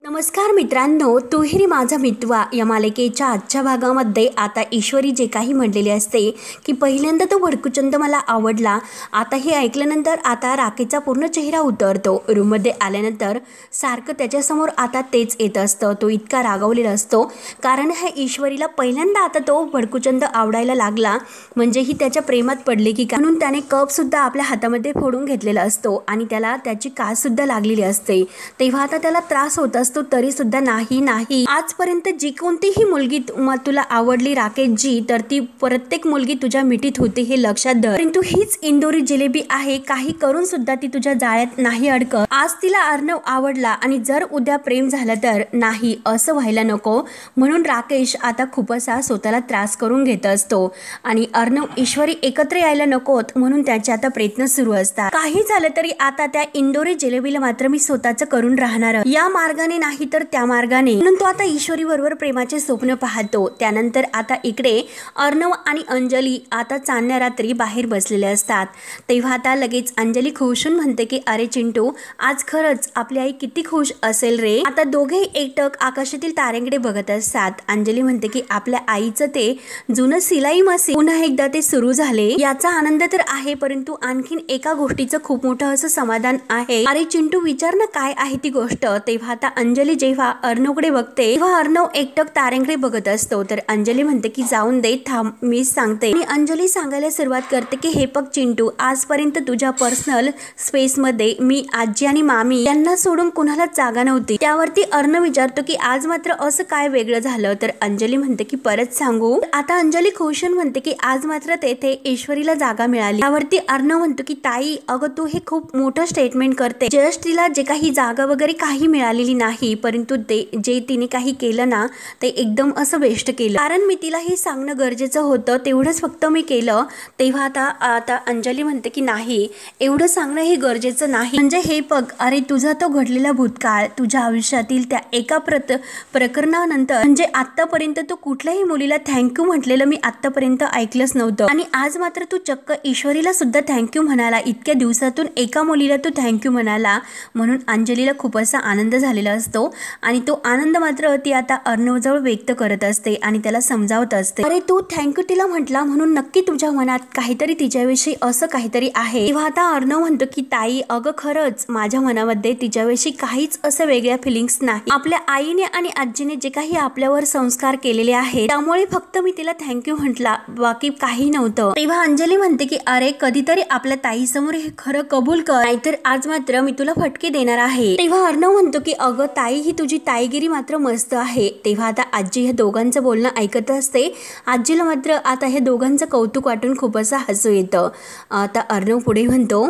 नमस्कार मित्रांनो, तुहिरी माझा मितवा या मालिकेच्या आजच्या भागामध्ये आता ईश्वरी जे काही म्हणलेले असते की पहिल्यांदा तो भडकूचंद मला आवडला. आता हे ऐकल्यानंतर आता राकेचा पूर्ण चेहरा उतरतो. रूममध्ये आल्यानंतर सारखं त्याच्यासमोर आता तेच येत असतं. तो इतका रागावलेला असतो कारण ह्या ईश्वरीला पहिल्यांदा आता तो भडकूचंद आवडायला लागला, म्हणजे ही त्याच्या प्रेमात पडले की काय, म्हणून त्याने कपसुद्धा आपल्या हातामध्ये फोडून घेतलेला असतो आणि त्याला त्याची काससुद्धा लागलेली असते. तेव्हा आता त्याला त्रास होत असतो तरी सुद्धा नाही आजपर्यंत जी कोणतीही मुलगी तुला आवडली राकेशजी, तर ती प्रत्येक मुलगी तुझ्या मिठीत होती हे लक्षात धर. परंतु हीच इंदोरी जिलेबी आहे, काही करून सुद्धा ती तुझ्या जाळ्यात नाही अडकत. आज तिला अर्णव आवडला आणि जर उद्या प्रेम झालं तर नाही, असं व्हायला नको. म्हणून राकेश आता खूप असा स्वतःला त्रास करून घेत असतो आणि अर्णव ईश्वरी एकत्र यायला नकोत म्हणून त्याचे आता प्रयत्न सुरू असतात. काही झालं तरी आता त्या इंदोरी जिलेबीला मात्र मी स्वतःच करून राहणार, या मार्गाने नाही तर त्या मार्गाने. म्हणून तो आता ईश्वरी बरोबर प्रेमाचे स्वप्न पाहतो. त्यानंतर आता इकडे अर्णव आणि अंजली आता चांदण्या रात्री बाहेर बसलेले असतात. तेव्हा आता लगेच अंजली खुशून म्हणते की अरे चिंटू, आज खरंच आपली आई किती खुश असेल रे. आता दोघे एकटक आकाशातील ताऱ्यांकडे बघत असतात. अंजली म्हणते की आपल्या आईचं ते जुनं सिलाई मशीन पुन्हा एकदा ते सुरू झाले, याचा आनंद तर आहे, परंतु आणखीन एका गोष्टीचं खूप मोठं असं समाधान आहे. अरे चिंटू, विचार ना काय आहे ती गोष्ट. तेव्हा आता अंजली जेव्हा अर्णवकडे बघते तेव्हा अर्णव एकटक ताऱ्यांकडे बघत असतो. तर अंजली म्हणते की जाऊन दे, थांब मी सांगते. आणि अंजली सांगायला सुरुवात करते की हे बघ चिंटू, आजपर्यंत तुझ्या पर्सनल स्पेस मध्ये मी आजी आणि मामी यांना सोडून कुणालाच जागा नव्हती. त्यावरती अर्णव विचारतो की आज मात्र असं काय वेगळं झालं. तर अंजली म्हणते की परत सांगू. आता अंजली खुशून म्हणते की आज मात्र तेथे ईश्वरीला जागा मिळाली. त्यावरती अर्णव म्हणतो की ताई, अगं तू हे खूप मोठं स्टेटमेंट करते. जस्ट तिला जे काही जागा वगैरे काही मिळालेली नाही, परंतु जे तिने काही केलं ना ते एकदम असं वेस्ट केलं, कारण मी तिला हे सांगणं गरजेचं होतं, तेवढंच फक्त मी केलं. तेव्हा आता अंजली म्हणते की नाही, एवढं सांगणं हे गरजेचं नाही. म्हणजे हे बघ, अरे तुझा तो घडलेला भूतकाळ, तुझ्या आयुष्यातील त्या एका प्रकरणानंतर, म्हणजे आतापर्यंत तू कुठल्याही मुलीला थँक्यू म्हटलेलं मी आतापर्यंत ऐकलंच नव्हतं, आणि आज मात्र तू चक्क ईश्वरीला सुद्धा थँक्यू म्हणाला. इतक्या दिवसातून एका मुलीला तू थँक्यू म्हणाला. म्हणून अंजलीला खूप असा आनंद झालेला असतो आणि तो आनंद मात्र ती आता अर्णवजवळ व्यक्त करत असते आणि त्याला समजावत असते. अरे तू थँक्यू तिला म्हटला म्हणून नक्की तुझ्या मनात काहीतरी तिच्याविषयी असं काहीतरी आहे. तेव्हा आता अर्णव म्हणतो की ताई, अगं खरंच माझ्या मनामध्ये तिच्याविषयी काहीच असं वेगळ्या फिलिंग्स नाही. आपल्या आईने आणि आजीने जे काही आपल्यावर संस्कार केलेले आहेत त्यामुळे फक्त मी तिला थँक्यू म्हटला, बाकी काही नव्हतं. तेव्हा अंजली म्हणते की अरे कधीतरी आपल्या ताई समोर हे खरं कबूल कर, नाहीतर आज मात्र मी तुला फटके देणार आहे. तेव्हा अर्णव म्हणतो की अगं ताई, ही तुझी ताईगिरी मात्र मस्त आहे. तेव्हा आता आजी ह्या दोघांचं बोलणं ऐकत असते. आजीला मात्र आता हे दोघांचं कौतुक वाटून खूप असं हसू येतं. आता अर्णव पुढे म्हणतो,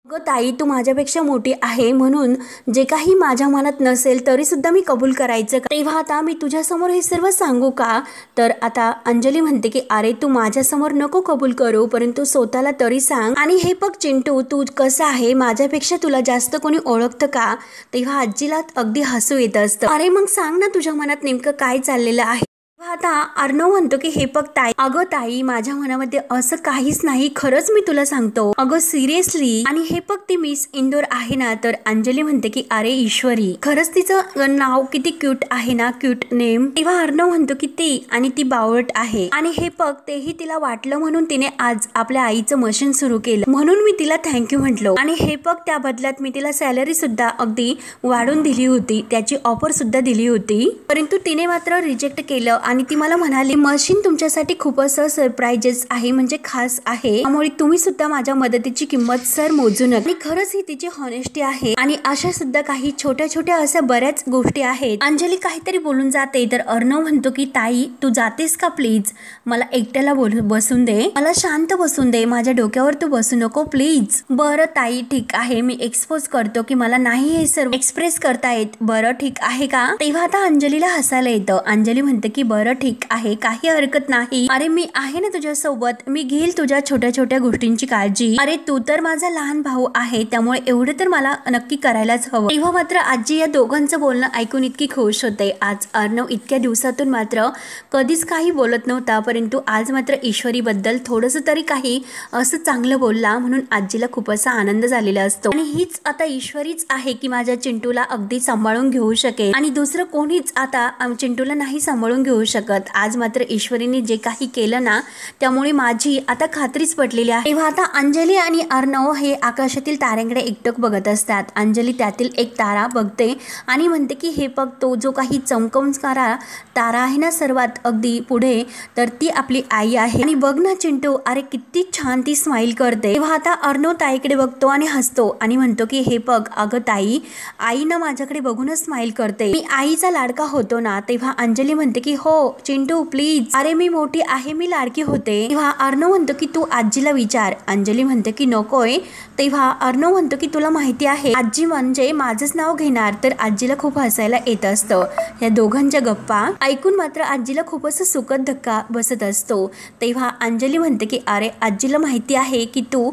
अगं ताई, तू माझ्यापेक्षा मोठी आहे म्हणून जे काही माझ्या मनात नसेल तरी सुद्धा मी कबूल करायचं. तेव्हा आता मी तुझ्यासमोर हे सर्व सांगू का. तर आता अंजली म्हणते की अरे तू माझ्यासमोर नको कबूल करू, परंतु स्वतःला तरी सांग. आणि हे बघ चिंटू, तू कसं आहे, माझ्यापेक्षा तुला जास्त कोणी ओळखतं का. तेव्हा आजीला अगदी हसू येत असतं. अरे मग सांग ना तुझ्या मनात नेमकं काय चाललेलं आहे. आता अर्णव म्हणतो की हे बघ ताई, अगं ताई, माझ्या मनामध्ये असं काहीच नाही, खरंच मी तुला सांगतो, अगं सिरियसली. आणि हे बघ ती मिस इंदोर आहे ना. तर अंजली म्हणते की अरे ईश्वरी, खरंच तिचं नाव किती क्यूट आहे ना, क्यूट नेम. तेव्हा अर्णव म्हणतो की ती आणि ती बावळट आहे, आणि हे बघ तेही तिला वाटलं म्हणून तिने आज आपल्या आईचं मशीन सुरू केलं, म्हणून मी तिला थँक्यू म्हटलो. आणि हे बघ त्या बदल्यात मी तिला सॅलरी सुद्धा अगदी वाढून दिली होती, त्याची ऑफर सुद्धा दिली होती, परंतु तिने मात्र रिजेक्ट केलं. आणि ती मला म्हणाली मशीन तुमच्यासाठी खूप असं सरप्राइजेस आहे, म्हणजे खास आहे, त्यामुळे तुम्ही सुद्धा माझ्या मदतीची किंमत सर मोजू नका. आणि खरंच ही तिची हॉनेस्टी आहे. आणि अशा सुद्धा काही छोट्या छोट्या अशा बऱ्याच गोष्टी आहेत. अंजली काहीतरी बोलून जाते तर अर्णव म्हणतो की ताई, तू जातेस का प्लीज, मला एकट्याला बसून दे, मला शांत बसून दे, माझ्या डोक्यावर तू बसू नको प्लीज. बरं ताई ठीक आहे, मी एक्सपोज करतो की मला नाही हे सर्व एक्सप्रेस करता येत. बरं ठीक आहे का. तेव्हा आता अंजलीला हसायला येतं. अंजली म्हणते की बरं बरं ठीक आहे, काही हरकत नाही. अरे मी आहे ना तुझ्या सोबत, मी घेईल तुझ्या छोट्या छोट्या गोष्टींची काळजी. अरे तू तर माझा लहान भाऊ आहे, त्यामुळे एवढं तर मला नक्की करायलाच हवं. तेव्हा मात्र आजी या दोघांचं बोलणं ऐकून इतकी खुश होते. आज अर्णव इतक्या दिवसातून मात्र कधीच काही बोलत नव्हता, परंतु आज मात्र ईश्वरी बद्दल थोडंसं तरी काही असं चांगलं बोलला, म्हणून आजीला खूप असा आनंद झालेला असतो. आणि हीच आता ईश्वरीच आहे की माझ्या चिंटूला अगदी सांभाळून घेऊ शकेल आणि दुसरं कोणीच आता चिंटूला नाही सांभाळून घेऊ शकत. आज मात्र ईश्वरीने जे काही केलं ना, त्यामुळे माझी आता खात्रीच पटलेली आहे. तेव्हा आता अंजली आणि अर्णव हे आकाशातील ताऱ्यांकडे एकटक बघत असतात. अंजली त्यातील एक तारा बघते आणि म्हणते की हे बघ, तो जो काही चमकवणारा तारा आहे ना सर्वात अगदी पुढे, तर ती आपली आई आहे. आणि बघ ना चिंटू, अरे किती छान ती स्माइल करते. तेव्हा आता अर्णव ताईकडे बघतो आणि हसतो आणि म्हणतो की हे बघ अगं ताई, आई ना माझ्याकडे बघूनच स्माइल करते, मी आईचा लाडका होतो ना. तेव्हा अंजली म्हणते की हो चिंटू प्लीज, अरे मी मोठी आहे, मी लाडकी होते. तेव्हा अर्णव म्हणतो की तू आजीला विचार. अंजली म्हणते की नकोय. तेव्हा अर्णव म्हणतो की तुला माहिती आहे आजी म्हणजे माझंच नाव घेणार, तर आजीला खूप हसायला येत असतं. या दोघांच्या गप्पा ऐकून मात्र आजीला खूप असं सुखद धक्का बसत असतो. तेव्हा अंजली म्हणते की अरे आजीला माहिती आहे की तू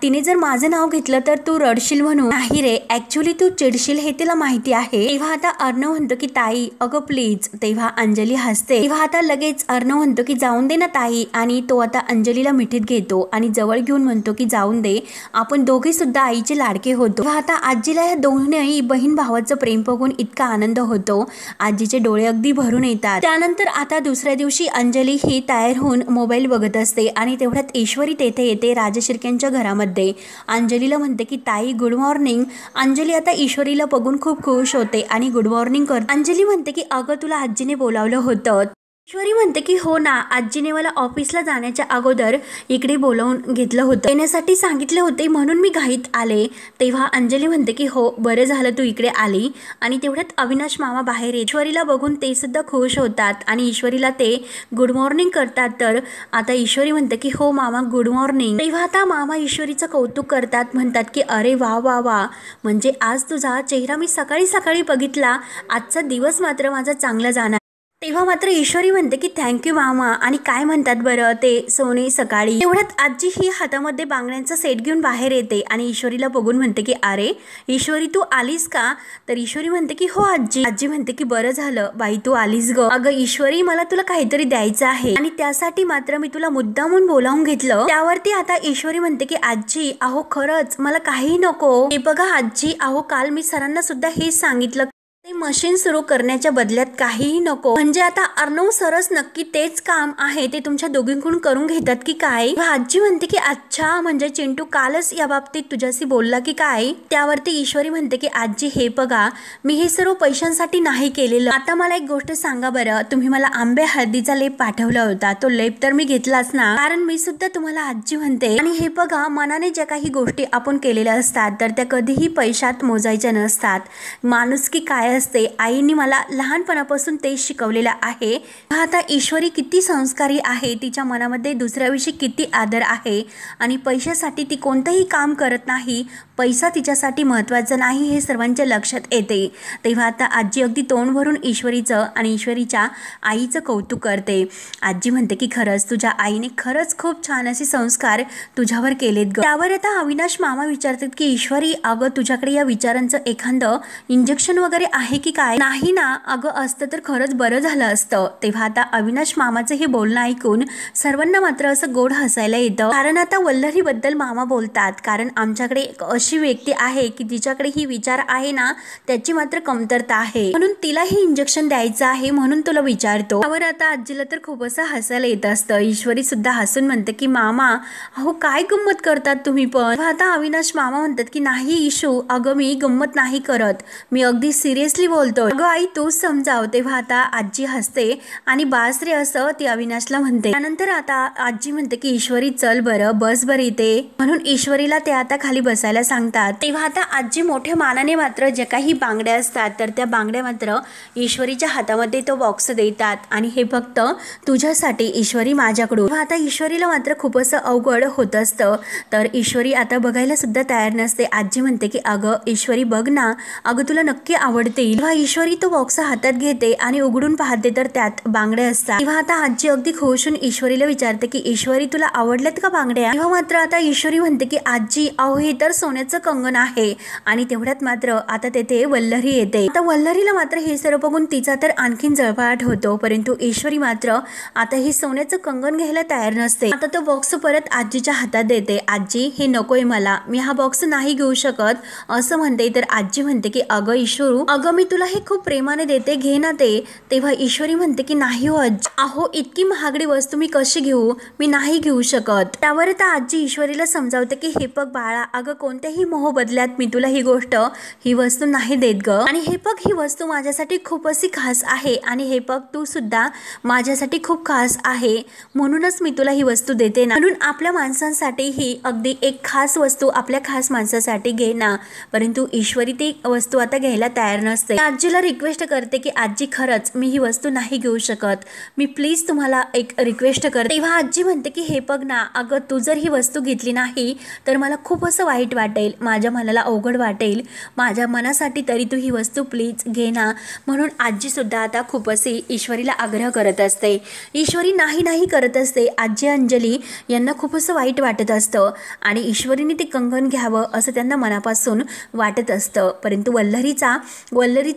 तिने जर माझं नाव घेतलं तर तू रडशील म्हणून. नाही रे, ऍक्च्युली तू चिडशील हे तिला माहिती आहे. तेव्हा आता अर्णव म्हणतो की ताई अगं प्लीज. तेव्हा अंजली हसते. तेव्हा आता लगेच अर्णव म्हणतो की जाऊन दे ना ताई, आणि तो आता अंजलीला मिठीत घेतो आणि जवळ घेऊन म्हणतो की जाऊन दे, आपण दोघे सुद्धा आईचे लाडके होतो. तेव्हा आता आजीला या दोन्ही बहीण भावाचं प्रेम बघून इतका आनंद होतो, आजीचे डोळे अगदी भरून येतात. त्यानंतर आता दुसऱ्या दिवशी अंजली ही तयार होऊन मोबाईल बघत असते आणि तेवढ्यात ईश्वरी तेथे येते राजशिर्क्यांच्या घरामध्ये. अंजलीला म्हणते की ताई गुड मॉर्निंग. अंजली आता ईश्वरीला बघून खूप खुश होते आणि गुड मॉर्निंग करते. अंजली म्हणते की अगं तुला आजीने बोलावलं होतं. ईश्वरी म्हणते की हो ना, आजीने मला ऑफिसला जाण्याच्या अगोदर इकडे बोलावून घेतलं होतं, येण्यासाठी सांगितले होते, म्हणून मी घाईत आले. तेव्हा अंजली म्हणते की हो बरं झालं तू इकडे आली. आणि तेवढ्यात अविनाश मामा बाहेर ईश्वरीला बघून ते सुद्धा खुश होतात आणि ईश्वरीला ते गुड मॉर्निंग करतात. तर आता ईश्वरी म्हणते की हो मामा गुड मॉर्निंग. तेव्हा आता मामा ईश्वरीचं कौतुक करतात, म्हणतात की अरे वा वा वा, म्हणजे आज तुझा चेहरा मी सकाळी सकाळी बघितला, आजचा दिवस मात्र माझा चांगला जाणार. तेव्हा मात्र ईश्वरी म्हणते की थँक्यू मामा. आणि काय म्हणतात बरं ते सोने सकाळी. तेवढ्यात आजी ही हातामध्ये बांगड्यांचा सेट घेऊन बाहेर येते आणि ईश्वरीला बघून म्हणते की अरे ईश्वरी तू आलीस का. तर ईश्वरी म्हणते की हो आजी. आजी म्हणते की बरं झालं बाई तू आलीस ग. अगं ईश्वरी, मला तुला काहीतरी द्यायचं आहे आणि त्यासाठी मात्र मी तुला मुद्दामून बोलावून घेतलं. त्यावरती आता ईश्वरी म्हणते की आजी अहो खरंच मला काही नको. हे बघा आजी, अहो काल मी सरांना सुद्धा हेच सांगितलं, ते मशीन सुरू करण्याच्या बदल्यात काहीही नको. म्हणजे आता अर्णव सरच नक्की तेच काम आहे ते तुमच्या दोघींकडून करून घेतात की काय. आजी म्हणते की अच्छा, म्हणजे चिंटू कालच या बाबतीत तुझ्याशी बोलला की काय. त्यावरती ईश्वरी म्हणते की आजी हे बघा, मी हे सर्व पैशांसाठी नाही केलेलं. आता मला एक गोष्ट सांगा बरं, तुम्ही मला आंबे हळदीचा लेप पाठवला होता, तो लेप तर मी घेतलाच ना, कारण मी सुद्धा तुम्हाला आजी म्हणते. आणि हे बघा, मनाने ज्या काही गोष्टी आपण केलेल्या असतात तर त्या कधीही पैशात मोजायच्या नसतात. माणुसकी काय असते, आईने मला लहानपणापासून तेच शिकवलेलं आहे. आता ईश्वरी किती संस्कारी आहे, तिच्या मनामध्ये दुसऱ्याविषयी किती आदर आहे आणि पैशासाठी ती कोणतंही काम करत नाही. पैसा तिच्यासाठी महत्त्वाचा नाही हे सर्वांच्या लक्षात येते. तेव्हा आता आजी अगदी तोंड भरून ईश्वरीचं आणि ईश्वरीच्या आईचं कौतुक करते. आजी म्हणते की खरंच तुझ्या आईने खरंच खूप छान असे संस्कार तुझ्यावर केलेत ग. त्यावर आता अविनाश मामा विचारतात की ईश्वरी अगं तुझ्याकडे या विचारांचं एखादं इंजेक्शन वगैरे आहे की काय. नाही ना, अगं असतं तर खरंच बरं झालं असतं. तेव्हा आता अविनाश मामाचं हे बोलणं ऐकून सर्वांना मात्र असं गोड हसायला येतं, कारण आता वल्लरी बद्दल मामा बोलतात, कारण आमच्याकडे एक अशी व्यक्ती आहे की तिच्याकडे ही विचार आहे ना त्याची मात्र कमतरता आहे, म्हणून तिला हे इंजेक्शन द्यायचं आहे, म्हणून तुला विचारतो. त्यावर आता आजीला तर खूप असं हसायला येत असतं. ईश्वरी सुद्धा हसून म्हणते की मामा अहो काय गंमत करतात तुम्ही पण. आता अविनाश मामा म्हणतात की नाही ईशू, अगं मी गंमत नाही करत, मी अगदी सिरियसली बोलतो, अगं आई तूच समजाव. तेव्हा आता आजी हसते आणि बास रे असं ती अविनाशला म्हणते. त्यानंतर आता आजी म्हणते की ईश्वरी चल बरं बस बरं इथे, म्हणून ईश्वरीला ते आता खाली बसायला सांगतात तेव्हा आता आजी मोठ्या मानाने मात्र जे काही बांगड्या असतात तर त्या बांगड्या मात्र ईश्वरीच्या हातामध्ये तो बॉक्स देतात आणि हे फक्त तुझ्यासाठी ईश्वरी माझ्याकडून. तेव्हा आता ईश्वरीला मात्र खूप असं अवघड होत असतं. तर ईश्वरी आता बघायला सुद्धा तयार नसते. आजी म्हणते की अगं ईश्वरी बघ ना, अगं तुला नक्की आवडतील. तेव्हा ईश्वरी तो बॉक्स हातात घेते आणि उघडून पाहते तर त्यात बांगड्या असतात. तेव्हा आता आजी अगदी खुश होऊन ईश्वरीला विचारते की ईश्वरी तुला आवडल्यात का बांगड्या. तेव्हा मात्र आता ईश्वरी म्हणते की आजी अहो हे तर सोन्याचं कंगन आहे. आणि तेवढ्यात मात्र आता तेथे वल्लरी येते. आता वल्लरीला मात्र हे सर्व बघून तिचा तर आणखीन जळफळाट होतो. परंतु ईश्वरी मात्र आता ही सोन्याचं कंगन घ्यायला तयार नसते. आता तो बॉक्स परत आजीच्या हातात देते. आजी हे नकोय मला, मी हा बॉक्स नाही घेऊ शकत असं म्हणते. तर आजी म्हणते की अगं ईश्वरू, अगं मी तुला हे खूप प्रेमाने देते, घे ना ते. तेव्हा ईश्वरी म्हणते की नाही हो आजी, अहो इतकी महागडी वस्तू मी कशी घेऊ, मी नाही घेऊ शकत. त्यावर आता आजी ईश्वरीला समजावते की हे बघ बाळा, अगं कोणत्याही मोहबदल्यात मी तुला ही वस्तू नाही देत ग. आणि हे बघ ही वस्तू माझ्यासाठी खूप अशी खास आहे आणि हे बघ तू सुद्धा माझ्यासाठी खूप खास आहे, म्हणूनच मी तुला ही वस्तू देते ना. म्हणून आपल्या माणसांसाठी ही अगदी एक खास वस्तू आपल्या खास माणसासाठी घे ना. परंतु ईश्वरी ती वस्तू आता घ्यायला तयार नसते. आजीला रिक्वेस्ट करते की आजी खरंच मी ही वस्तू नाही घेऊ शकत, मी प्लीज तुम्हाला एक रिक्वेस्ट करते. तेव्हा आजी म्हणते की हे बघ ना, अगं तू जर ही वस्तू घेतली नाही तर मला खूप असं वाईट वाटेल, माझ्या मनाला अवघड वाटेल, माझ्या मनासाठी तरी तू ही वस्तू प्लीज घे ना. म्हणून आजी सुद्धा आता खूप अशी ईश्वरीला आग्रह करत असते. ईश्वरी नाही नाही करत असते. आजी अंजली यांना खूप असं वाईट वाटत असतं आणि ईश्वरीने ते कंगन घ्यावं असं त्यांना मनापासून वाटत असतं. परंतु वल्लरीचा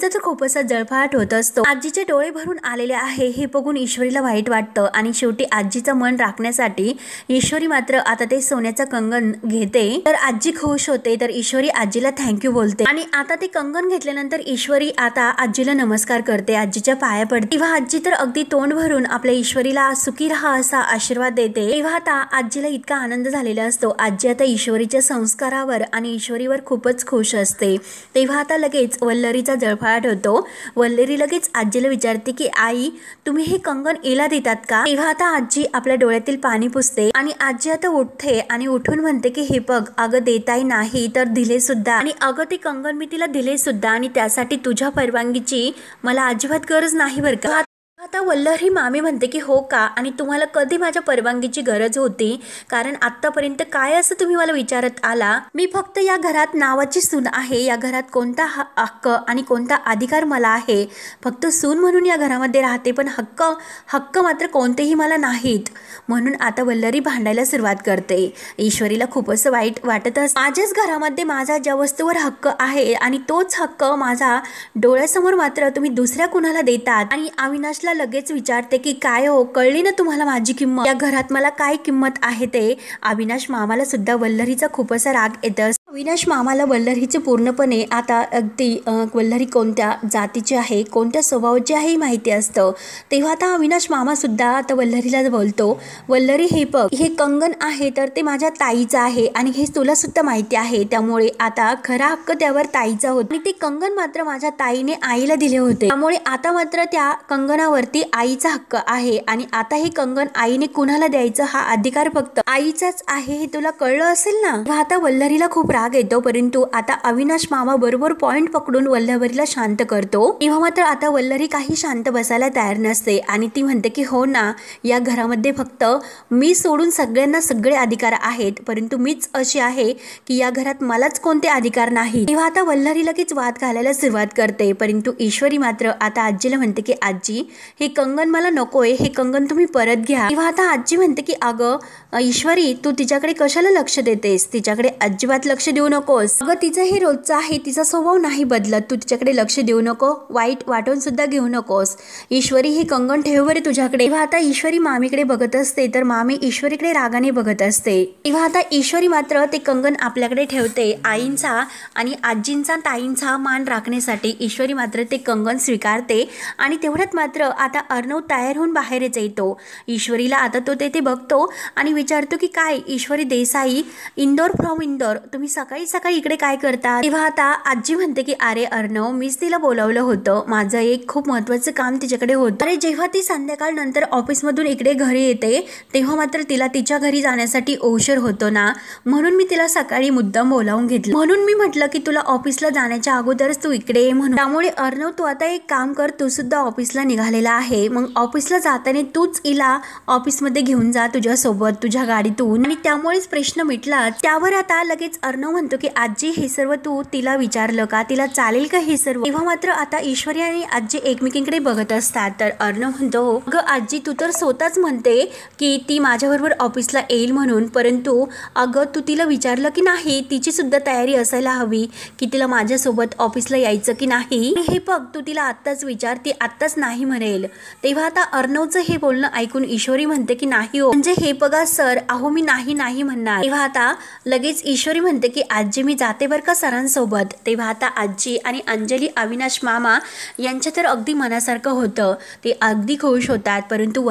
तर खूप असा जळफळाट होत असतो. आजीचे डोळे भरून आलेले आहे हे बघून ईश्वरीला वाईट वाटतं आणि शेवटी आजीचं मन राखण्यासाठी ईश्वरी मात्र आता ते सोन्याचं कंगन घेते. तर आजी खुश होते. तर ईश्वरी आजीला थँक्यू बोलते आणि आता ते कंगन घेतल्यानंतर ईश्वरी आता आजीला नमस्कार करते, आजीच्या पाया पडते. तेव्हा आजी तर अगदी तोंड भरून आपल्या ईश्वरीला सुखी राहा असा आशीर्वाद देते. तेव्हा आता आजीला इतका आनंद झालेला असतो. आजी आता ईश्वरीच्या संस्कारावर आणि ईश्वरीवर खूपच खुश असते. तेव्हा आता लगेच वल्लरीचा जळफळाट होतो. वल्लरी लगेच आजीला विचारते की आई तुम्ही हे कंगन हिला देतात का. तेव्हा आता आजी आपल्या डोळ्यातील पाणी पुसते आणि आजी आता उठते आणि उठून म्हणते की हे बघ अगं देताही नाही तर दिले सुद्धा, आणि अगं ते कंगन मी तिला दिले सुद्धा आणि त्यासाठी तुझ्या परवानगीची मला अजिबात गरज नाही बरं का. आता वल्लरी मामी म्हणते की हो का, आणि तुम्हाला कधी माझ्या परवानगीची गरज होती, कारण आत्तापर्यंत काय असं तुम्ही मला विचारत आला. मी फक्त या घरात नावाची सून आहे, या घरात कोणता हक्क आणि कोणता अधिकार मला आहे, फक्त सून म्हणून या घरामध्ये राहते, पण हक्क मात्र कोणतेही मला नाहीत. म्हणून आता वल्लरी भांडायला सुरुवात करते. ईश्वरीला खूप असं वाईट वाटत असतं. माझ्याच घरामध्ये माझा ज्या वस्तूवर हक्क आहे आणि तोच हक्क माझा डोळ्यासमोर मात्र तुम्ही दुसऱ्या कुणाला देतात. आणि अविनाशला लगेच विचारते की काय हो, कळली ना तुम्हाला माझी किंमत, या घरात मला काय किंमत आहे ते. अविनाश मामाला सुद्धा वल्लरीचा खूप असा राग येतो. अविनाश मामाला वल्लरीचे पूर्णपणे आता अगदी वल्लरी कोणत्या जातीची आहे, कोणत्या स्वभावाची आहे माहिती असतं. तेव्हा आता अविनाश मामा सुद्धा आता वल्लरीला बोलतो, वल्लरी हे बघ हे कंगन आहे तर ते माझ्या ताईचं आहे आणि हे तुला सुद्धा माहिती आहे, त्यामुळे आता खरा हक्क त्यावर ताईचा होता आणि ते कंगन मात्र माझ्या ताईने आईला दिले होते, त्यामुळे आता मात्र त्या कंगनावरती आईचा हक्क आहे आणि आता हे कंगन आईने कुणाला द्यायचं हा अधिकार फक्त आईचाच आहे, हे तुला कळलं असेल ना. आता वल्लरीला खूप राग येतो, परंतु आता अविनाश मामा बरोबर पॉइंट पकडून वल्लरीला शांत करतो. तेव्हा मात्र आता वल्लरी काही शांत बसायला तयार नसते आणि ती म्हणते की हो ना, या घरामध्ये फक्त मी सोडून सगळ्यांना सगळे अधिकार आहेत, परंतु मीच अशी आहे की या घरात मलाच कोणते अधिकार नाही. तेव्हा आता वल्लरी लगेच वाद घालायला सुरुवात करते, परंतु ईश्वरी मात्र आता आजीला म्हणते की आजी हे कंगन मला नकोय, हे कंगन तुम्ही परत घ्या. तेव्हा आता आजी म्हणते की अगं ईश्वरी तू तिच्याकडे कशाला लक्ष देतेस, तिच्याकडे अजिबात लक्ष देऊ नकोस, अगं तिचं हे रोजचं आहे, तिचा स्वभाव नाही बदलत, तू तिच्याकडे लक्ष देऊ नको, वाईट वाटून सुद्धा घेऊ नकोस. ईश्वरी हे कंगन ठेव बरे तुझ्याकडे. तेव्हा आता ईश्वरी मामीकडे बघत असते तर मामी ईश्वरीकडे रागाने बघत असते. तेव्हा आता ईश्वरी मात्र ते कंगन आपल्याकडे ठेवते. आईंचा आणि आजींचा ताईंचा मान राखण्यासाठी ईश्वरी मात्र ते कंगन स्वीकारते आणि तेवढ्यात मात्र आता अर्णव तयार होऊन बाहेरच येतो. ईश्वरीला आता तो तेथे बघतो आणि विचारतो की काय ईश्वरी देसाई, इंदोर फ्रॉम इंदोर, तुम्ही सकाळी सकाळी इकडे काय करतात? तेव्हा आता आजी म्हणते की अरे अर्णव, मीच तिला बोलावलं होतं, माझं एक खूप महत्वाचं काम तिच्याकडे होतं. अरे जेव्हा ती संध्याकाळ नंतर ऑफिसमधून इकडे घरी येते तेव्हा मात्र तिला तिच्या घरी जाण्यासाठी उशीर होतो ना, म्हणून मी तिला सकाळी मुद्दाम बोलावून घेतलं. म्हणून मी म्हटलं की तुला ऑफिसला जाण्याच्या अगोदरच तू इकडे ये म्हणून. त्यामुळे अर्णव तू आता एक काम कर, तू सुद्धा ऑफिसला निघालेला आहे, मग ऑफिसला जाताना तूच हिला ऑफिसमध्ये घेऊन जा तुझ्या सोबत तुझ्या गाडीतून, आणि त्यामुळेच प्रश्न मिटला. त्यावर आता लगेच अर्णव म्हणतो की आजी हे सर्व तू तिला विचारलं का, तिला चालेल का हे सर्व? तेव्हा मात्र आता ईश्वरी आणि आजी एकमेकींकडे बघत असतात. तर अर्णव म्हणतो अगं आजी, तू तर स्वतःच म्हणते की ती माझ्याबरोबर ऑफिसला येईल म्हणून, परंतु अगं तू तिला विचारलं की नाही? तिची सुद्धा तयारी असायला हवी की तिला माझ्यासोबत ऑफिसला यायचं की नाही. हे बघ, तू तिला आत्ताच विचार, ती आत्ताच नाही म्हणेल. तेव्हा आता अर्णवचं हे बोलणं ऐकून ईश्वरी म्हणते की नाही हो, म्हणजे हे बघा सर, अहो मी नाही नाही म्हणणार. तेव्हा आता लगेच ईश्वरी म्हणते की आजी मी जाते बरं का सरांसोबत. तेव्हा आता आजी आणि अंजली अविनाश मामा यांच्या तर अगदी मनासारखं होतं, ते अगदी खुश होतात, परंतु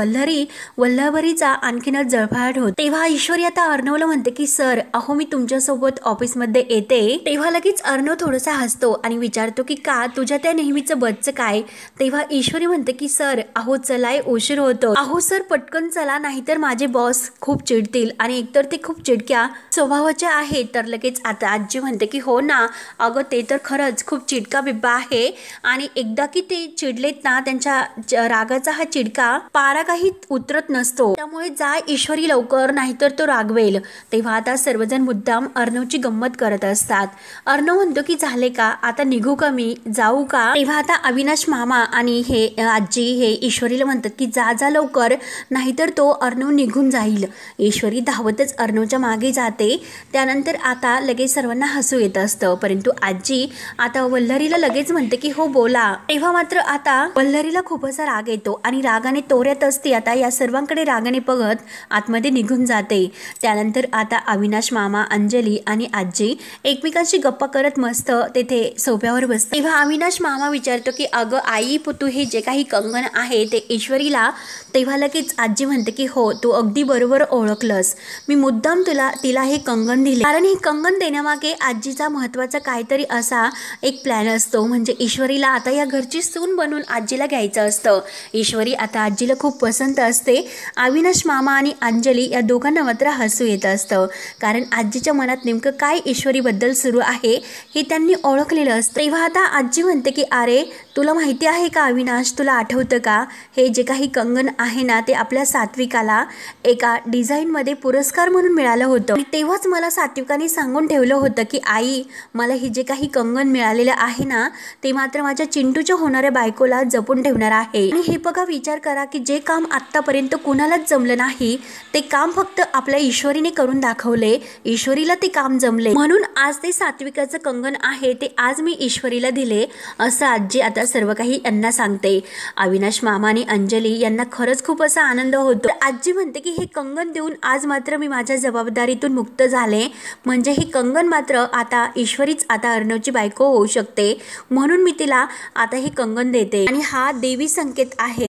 वल्लभरीचा आणखीनच जळफळाट होत. तेव्हा ईश्वरी आता अर्णवला म्हणते की सर अहो मी तुमच्यासोबत ऑफिसमध्ये येते. तेव्हा लगेच अर्णव थोडासा हसतो आणि विचारतो की का, तुझ्या त्या नेहमीचं बच्चं काय? तेव्हा ईश्वरी म्हणते की सर अहो चलाय, उशीर होतो. अहो सर पटकन चला, नाहीतर माझे बॉस खूप चिडतील, आणि एकतर ते खूप चिडक्या स्वभावाचे आहेत. तर लगेच आता आजी म्हणते की हो ना अगं, ते तर खरंच खूप चिडका बिब्बा आहे, आणि एकदा की ते चिडलेत ना, त्यांच्या रागाचा हा चिडका पारा काही उतरत नसतो. त्यामुळे जा ईश्वरी लवकर, नाहीतर तो रागवेल. तेव्हा आता सर्वजण मुद्दाम अर्णवची गंमत करत असतात. अर्णव म्हणतो की झाले का, आता निघू का, मी जाऊ का? तेव्हा आता अविनाश मामा आणि हे आजी हे ईश्वरीला म्हणतात की जा जा लवकर, नाहीतर तो अर्णव निघून जाईल. ईश्वरी धावतच अर्णवच्या मागे जाते. त्यानंतर आता लगेच सर्वांना हसू येत असतं, परंतु आजी आता वल्लरीला लगेच म्हणते की हो बोला. तेव्हा मात्र आता वल्लरीला खूप असा राग येतो आणि रागाने तोऱ्यात असते. आता या सर्वांकडे रागाने बघत आतमध्ये निघून जाते. त्यानंतर आता अविनाश मामा, अंजली आणि आजी एकमेकांशी गप्पा करत मस्त तेथे सोफ्यावर बसते. तेव्हा अविनाश मामा विचारतो की अगं आई, तू हे जे काही कंगन आहे ते ईश्वरीला? तेव्हा लगेच आजी म्हणते की हो, तू अगदी बरोबर ओळखलंस, मी मुद्दाम तिला हे कंगन दिले, कारण हे कंगन देण्यामागे आजीचा महत्त्वाचा काहीतरी असा एक प्लॅन असतो, म्हणजे ईश्वरीला आता या घरची सून बनवून आजीला घ्यायचं असतं. ईश्वरी आता आजीला खूप पसंत असते. अविनाश मामा आणि अंजली या दोघांना मात्र हसू येत असतं, कारण आजीच्या मनात नेमकं काय ईश्वरीबद्दल सुरू आहे हे त्यांनी ओळखलेलं असतं. तेव्हा आता आजी म्हणते की अरे तुला माहिती आहे का अविनाश, तुला आठवतं का, हे जे काही कंगन आहे ना ते आपल्या सात्विकाला एका डिझाईनमध्ये पुरस्कार म्हणून मिळालं होतं, आणि तेव्हाच मला सात्विकाने सांगून ठेवलं होतं की आई, मला हे जे काही कंगन मिळालेलं आहे ना ते मात्र माझ्या चिंटूच्या होणाऱ्या बायकोला जपून ठेवणार आहे. आणि हे बघा, विचार करा की जे काम आत्तापर्यंत कुणालाच जमलं नाही ते काम फक्त आपल्या ईश्वरीने करून दाखवले. ईश्वरीला ते काम जमले, म्हणून आज ते सात्विकाचं कंगन आहे ते आज मी ईश्वरीला दिले, असं आजी आता सर्व काही यांना सांगते. अविनाश मामा आणि अंजली यांना खरंच खूप असा आनंद होतो. आजी म्हणते की हे कंगन देऊन आज मात्र मी माझ्या जबाबदारीतून मुक्त झाले, म्हणजे हे कंगन मात्र आता ईश्वरीच आता अर्णवची बायको होऊ शकते, म्हणून मी तिला आता हे कंगन देते, आणि हा देवी संकेत आहे.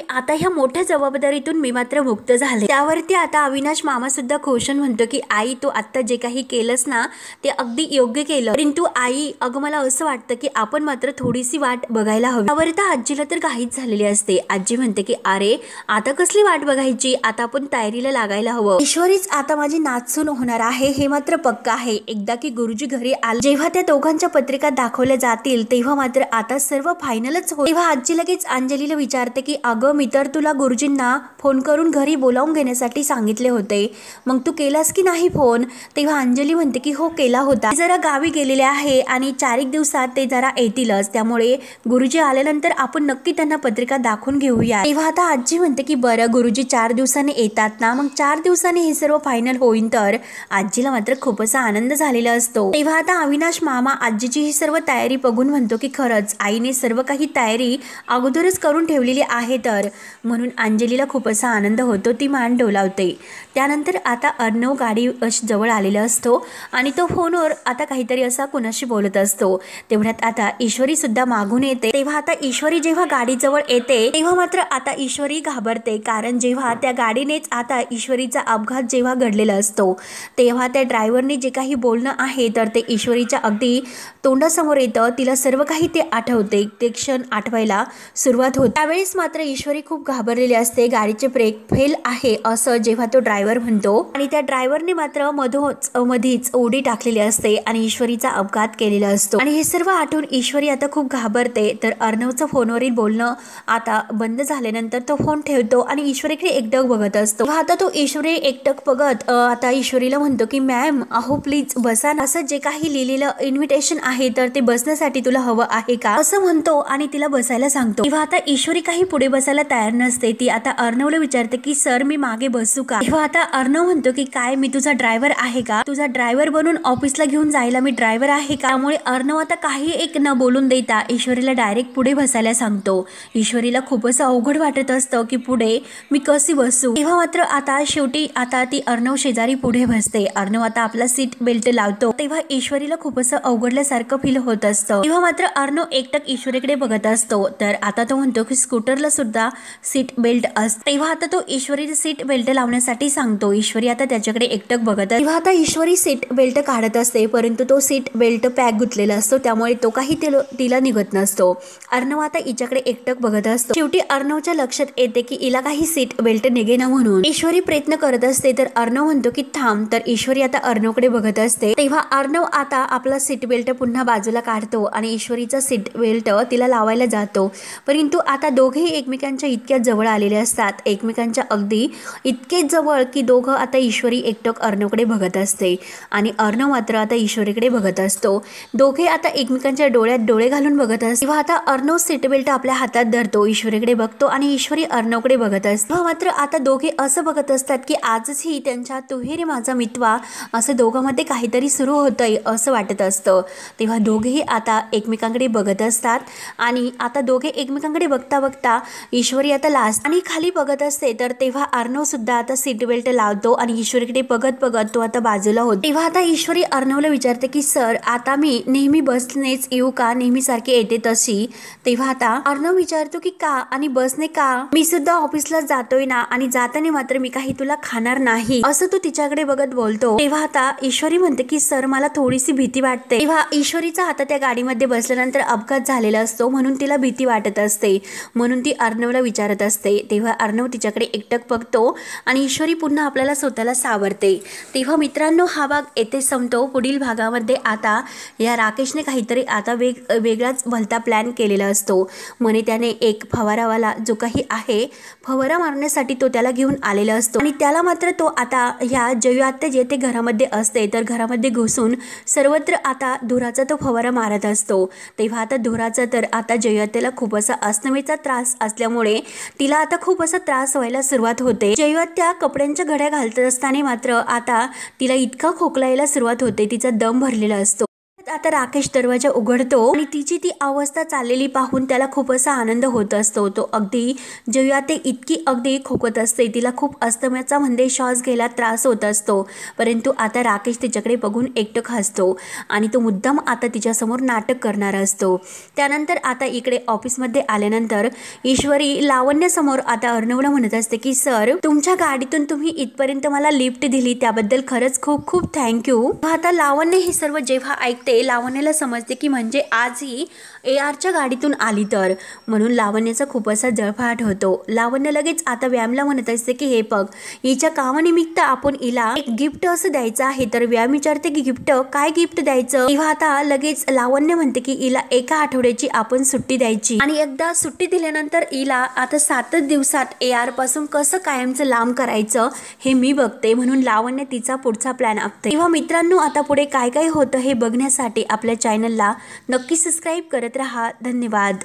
आता ह्या मोठ्या जबाबदारीतून मी मात्र मुक्त झाले. त्यावरती आता अविनाश मामा सुद्धा खुश म्हणतो की आई, तू आता जे काही केलंस ना ते अगदी योग्य केलं, परंतु आई अगं मला असं वाटतं की आपण मात्र थोडीशी वाट बघायला हवी. त्यावरती आजीला तर घाईच झालेली असते. आजी म्हणते की अरे आता कसली वाट बघायची, आता आपण तयारीला लागायला हवं. ईश्वरीच आता माझी नाचसून होणार आहे हे मात्र पक्का आहे. एकदा की गुरुजी घरी आले, जेव्हा त्या दोघांच्या पत्रिका दाखवल्या जातील तेव्हा मात्र आता सर्व फायनलच होईल. तेव्हा आजी लगेच अंजलीला विचारते की अगं मी तर तुला गुरुजींना फोन करून घरी बोलावून घेण्यासाठी सांगितले होते, मग तू केलास की नाही फोन? तेव्हा अंजली म्हणते की हो केला होता, जरा गावी गेलेले आहे आणि 4 दिवसात ते जरा येतीलच, त्यामुळे गुरुजी आल्यानंतर आपण नक्की त्यांना पत्रिका दाखवून घेऊया. तेव्हा आता आजी म्हणते की बरं, गुरुजी 4 दिवसांनी येतात ना, मग 4 दिवसांनी हे सर्व फायनल होईल. तर आजीला मात्र खूप असा आनंद झालेला असतो. तेव्हा आता अविनाश मामा आजीची ही सर्व तयारी बघून म्हणतो की खरंच आईने सर्व काही तयारी अगोदरच करून ठेवलेली आहे. तर म्हणून अंजलीला खूप असा आनंद होतो, ती मान डोलावते। त्यानंतर आता अर्णव गाडी जवळ आलेला असतो आणि तो फोनवर आता काहीतरी असा कुणाशी बोलत असतो। तेवढ्यात आता ईश्वरी सुद्धा मागून येते। तेव्हा आता ईश्वरी जेव्हा गाडीजवळ येते तेव्हा मात्र आता ईश्वरी घाबरते, कारण जेव्हा त्या गाडीनेच आता ईश्वरीचा अपघात जेव्हा घडलेला असतो तेव्हा त्या ड्रायव्हरने जे काही बोलणं आहे तर ते ईश्वरीच्या अगदी तोंडासमोर येतं। तिला सर्व काही ते आठवते, ते क्षण आठवायला सुरुवात होते। त्यावेळेस मात्र ईश्वरी खूप घाबरलेली असते। गाडीचे ब्रेक फेल आहे असं जेव्हा तो ड्रायव्हर म्हणतो आणि त्या ड्रायव्हरने मात्र मधीच उडी टाकलेली असते आणि ईश्वरीचा अपघात केलेला असतो आणि हे सर्व आठवून ईश्वरी आता खूप घाबरते। तर अर्णवचं फोनवरील बोलणं आता बंद झाल्यानंतर तो फोन ठेवतो आणि ईश्वरीकडे एकटक बघत असतो। आता तो ईश्वरी एकटक बघत आता ईश्वरीला म्हणतो की मॅम अहो प्लीज बसा ना, असं जे काही लिहिलेलं इन्व्हिटेशन आहे तर ते बसण्यासाठी तुला हवं आहे का असं म्हणतो आणि तिला बसायला सांगतो। तेव्हा आता ईश्वरी काही पुढे बसायला तयार नसते। ती आता अर्णवला विचारते की सर मी मागे बसू का। तेव्हा आता अर्णव म्हणतो की काय मी तुझा ड्रायव्हर आहे का, तुझा ड्रायव्हर बनून ऑफिसला घेऊन जायला मी ड्रायव्हर आहे का। त्यामुळे अर्णव आता काही एक न बोलून देता ईश्वरीला डायरेक्ट पुढे बसायला सांगतो। ईश्वरीला खूप असं अवघड वाटत असतं की पुढे मी कशी बसू। तेव्हा मात्र आता शेवटी आता ती अर्णव शेजारी पुढे बसते। अर्णव आता आपला सीट बेल्ट लावतो तेव्हा ईश्वरीला खूप असं अवघडल्यासारखं फील होत असतं। तेव्हा मात्र अर्णव एकटक ईश्वरीकडे बघत असतो। तर आता तो म्हणतो की स्कूटरला सुद्धा सीट बेल्ट असते। तेव्हा आता तो ईश्वरी सीट बेल्ट लावण्यासाठी सांगतो। ईश्वरी आता त्याच्याकडे एकटक बघत तेव्हा आता ईश्वरी सीट बेल्ट काढत असते, परंतु तो सीट बेल्ट पॅक गुतलेला असतो त्यामुळे तो काही तिला निघत नसतो। अर्णव आता हिच्याकडे एकटक बघत असतो। शेवटी अर्णवच्या लक्षात येते की हिला काही सीट बेल्ट निघेना म्हणून ईश्वरी प्रयत्न करत असते। तर अर्णव म्हणतो की थांब। तर ईश्वरी आता अर्णवकडे बघत असते। तेव्हा अर्णव आता आपला सीट बेल्ट पुन्हा बाजूला काढतो आणि ईश्वरीचा सीट बेल्ट तिला लावायला जातो, परंतु आता दोघेही एकमेकांच्या इतक्या जवळ आलेले असतात, एकमेकांच्या अगदी इतके जवळ की दोघं आता ईश्वरी एकटक अर्णवकडे बघत असते आणि अर्णव मात्र आता ईश्वरीकडे बघत असतो। दोघे आता एकमेकांच्या डोळ्यात डोळे घालून बघत असतात। तेव्हा आता अर्णव सीट बेल्ट आपल्या हातात धरतो, ईश्वरीकडे बघतो आणि ईश्वरी अर्णवकडे बघत असते। मात्र आता दोघे असं बघत असतात की आजही त्यांच्या तू ही रे माझा मितवा असं दोघांमध्ये काहीतरी सुरू होतंय असं वाटत असतं। तेव्हा दोघेही आता एकमेकांकडे बघत असतात आणि आता दोघे एकमेकांकडे बघता बघता ईश्वरी आता लास्ट आणि खाली बघत असते। तर तेव्हा अर्णव सुद्धा आता सीट बेल्ट लावतो आणि ईश्वरीकडे बघत बघत तो आता बाजूला होतो। तेव्हा आता ईश्वरी अर्णवला विचारते की सर आता मी नेहमी बसनेच येऊ का, नेहमी सारखे येते तशी। तेव्हा आता अर्णव विचारतो की का आणि बसने का, मी सुद्धा ऑफिसला जातोय ना आणि जाताना मात्र मी काही तुला खाणार नाही असं तो तिच्याकडे बघत बोलतो। तेव्हा आता ईश्वरी म्हणते की सर मला थोडीशी भीती वाटते। तेव्हा ईश्वरीचा आता त्या गाडीमध्ये बसल्यानंतर अपघात झालेला असतो म्हणून तिला भीती वाटत असते, म्हणून ती अर्णवला विचारत असते। तेव्हा अर्णव तिच्याकडे एकटक बघतो आणि ईश्वरी पुन्हा आपल्याला स्वतःला सावरते। तेव्हा मित्रांनो हा भाग येथे संपतो। पुढील भागामध्ये आता या राकेशने काहीतरी आता वेगळाच भलता प्लॅन केलेला असतो। म्हणे त्याने एक फवारावाला जो काही आहे फवारा मारण्यासाठी तो त्याला घेऊन आलेला असतो आणि त्याला मात्र तो आता ह्या जयू आत्या जेथे घरामध्ये असते तर घरामध्ये घुसून सर्वत्र आता धुराचा तो फवारा मारत असतो। तेव्हा आता धुराचा तर आता जयू आत्याला खूप असा अस्थमेचा त्रास असल्यामुळे तिला आता खूप असा त्रास व्हायला सुरुवात होते। जयू आत्या कपड्यांच्या घड्या घालत असताना मात्र आता तिला इतका खोकला यायला सुरुवात होते, तिचा दम भरलेला असतो। आता राकेश दरवाजा उघडतो आणि तिची ती अवस्था चाललेली पाहून त्याला खूप असा आनंद होत असतो। तो अगदी जयू आत्या इतकी अगदी खोकत असते, तिला खूप अस्थम्याचा म्हणजे श्वास घ्यायला त्रास होत असतो, परंतु आता राकेश तिच्याकडे बघून एकटक हसतो आणि तो मुद्दाम आता तिच्यासमोर नाटक करणार असतो। त्यानंतर आता इकडे ऑफिसमध्ये आल्यानंतर ईश्वरी लावण्यासमोर आता अर्णवला म्हणत असते की सर तुमच्या गाडीतून तुम्ही इथपर्यंत मला लिफ्ट दिली त्याबद्दल खरंच खूप खूप थँक्यू। आता लावण्य हे सर्व जेव्हा ऐकते लावण्याला समजते की म्हणजे आज ही ARच्या गाडीतून आली तर, म्हणून लावण्याचा खूप असा जळफाट होतो। लावण्य लगेच आता व्यायामला म्हणत असते की हे बघ हिच्या कामानिमित्त आपण हिला एक गिफ्ट असं द्यायचं आहे। तर व्यायाम विचारते की गिफ्ट काय गिफ्ट द्यायचं। तेव्हा आता लगेच लावण्य म्हणते की हिला एका आठवड्याची आपण सुट्टी द्यायची आणि एकदा सुट्टी दिल्यानंतर हिला आता 7 दिवसात AR पासून कसं कायमचं लांब करायचं हे मी बघते, म्हणून लावण्य तिचा पुढचा प्लॅन आखते। तेव्हा मित्रांनो आता पुढे काय काय होतं हे बघण्यासाठी आपल्या चॅनलला नक्की सबस्क्राईब करत रहा। धन्यवाद।